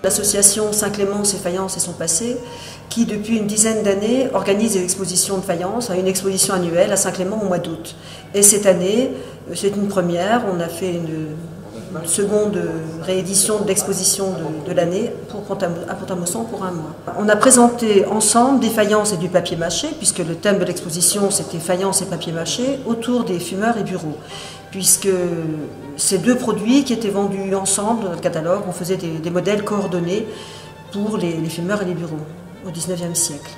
L'association Saint-Clément-Ses Faïences et son passé, qui depuis une dizaine d'années organise des expositions de faïence, une exposition annuelle à Saint-Clément au mois d'août. Et cette année, c'est une première, on a fait une seconde réédition de l'exposition de l'année à Pont-à-Mousson pour un mois. On a présenté ensemble des faïences et du papier mâché, puisque le thème de l'exposition c'était faïence et papier mâché, autour des fumeurs et bureaux. Puisque ces deux produits qui étaient vendus ensemble dans notre catalogue, on faisait des modèles coordonnés pour les fumeurs et les bureaux au XIXe siècle.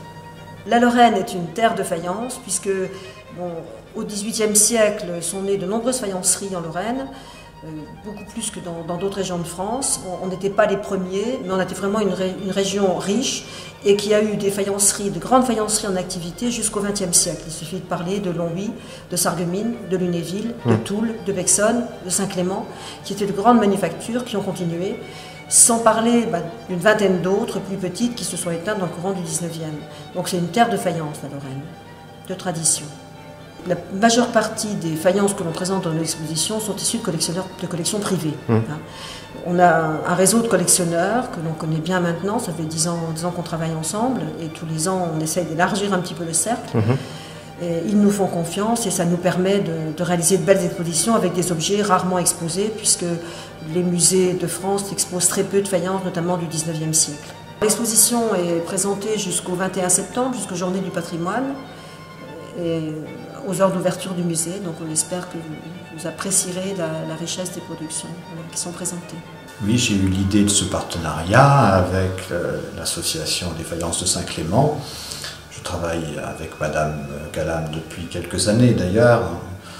La Lorraine est une terre de faïence, puisque au XVIIIe siècle sont nées de nombreuses faïenceries en Lorraine, beaucoup plus que dans d'autres régions de France. On n'était pas les premiers, mais on était vraiment une région riche et qui a eu des faïenceries, de grandes faïenceries en activité jusqu'au XXe siècle. Il suffit de parler de Longwy, de Sarreguemines, de Lunéville, de Toul, de Bexonne, de Saint-Clément, qui étaient de grandes manufactures qui ont continué, sans parler d'une vingtaine d'autres plus petites qui se sont éteintes dans le courant du XIXe. Donc c'est une terre de faïence, la Lorraine, de tradition. La majeure partie des faïences que l'on présente dans l'exposition sont issues de collections privées. On a un réseau de collectionneurs que l'on connaît bien maintenant, ça fait 10 ans qu'on travaille ensemble et tous les ans on essaye d'élargir un petit peu le cercle. Et ils nous font confiance et ça nous permet de réaliser de belles expositions avec des objets rarement exposés puisque les musées de France exposent très peu de faïences, notamment du XIXe siècle. L'exposition est présentée jusqu'au 21 septembre, jusqu'aux Journées du patrimoine. Et aux heures d'ouverture du musée, donc on espère que vous apprécierez la richesse des productions qui sont présentées. Oui, j'ai eu l'idée de ce partenariat avec l'association des faïences de Saint-Clément. Je travaille avec Madame Galam depuis quelques années d'ailleurs.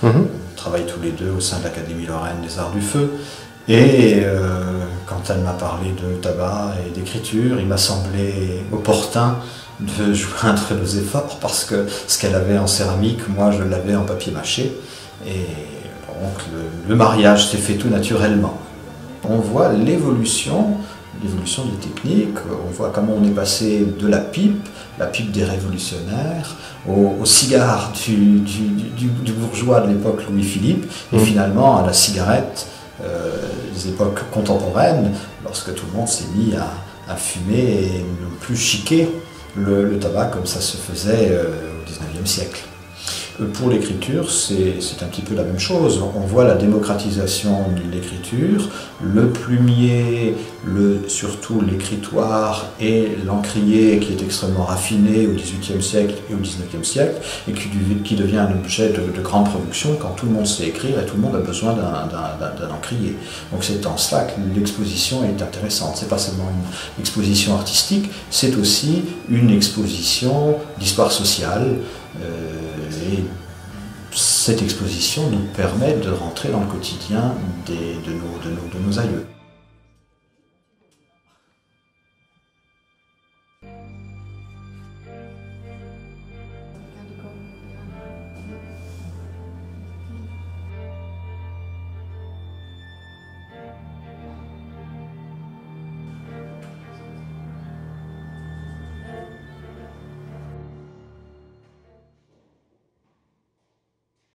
On travaille tous les deux au sein de l'Académie Lorraine des Arts du Feu. Et quand elle m'a parlé de tabac et d'écriture, il m'a semblé opportun de joindre nos efforts parce que ce qu'elle avait en céramique, moi je l'avais en papier mâché. Et donc le mariage s'est fait tout naturellement. On voit l'évolution des techniques, on voit comment on est passé de la pipe des révolutionnaires, au cigare du bourgeois de l'époque Louis-Philippe, et finalement à la cigarette des époques contemporaines, lorsque tout le monde s'est mis à fumer et ne plus chiquer le tabac comme ça se faisait au XIXe siècle. Pour l'écriture, c'est un petit peu la même chose. On voit la démocratisation de l'écriture, le plumier, surtout l'écritoire et l'encrier qui est extrêmement raffiné au XVIIIe siècle et au XIXe siècle et qui devient un objet de grande production quand tout le monde sait écrire et tout le monde a besoin d'un encrier. Donc c'est en cela que l'exposition est intéressante. C'est pas seulement une exposition artistique, c'est aussi une exposition d'histoire sociale. Et cette exposition nous permet de rentrer dans le quotidien de nos aïeux.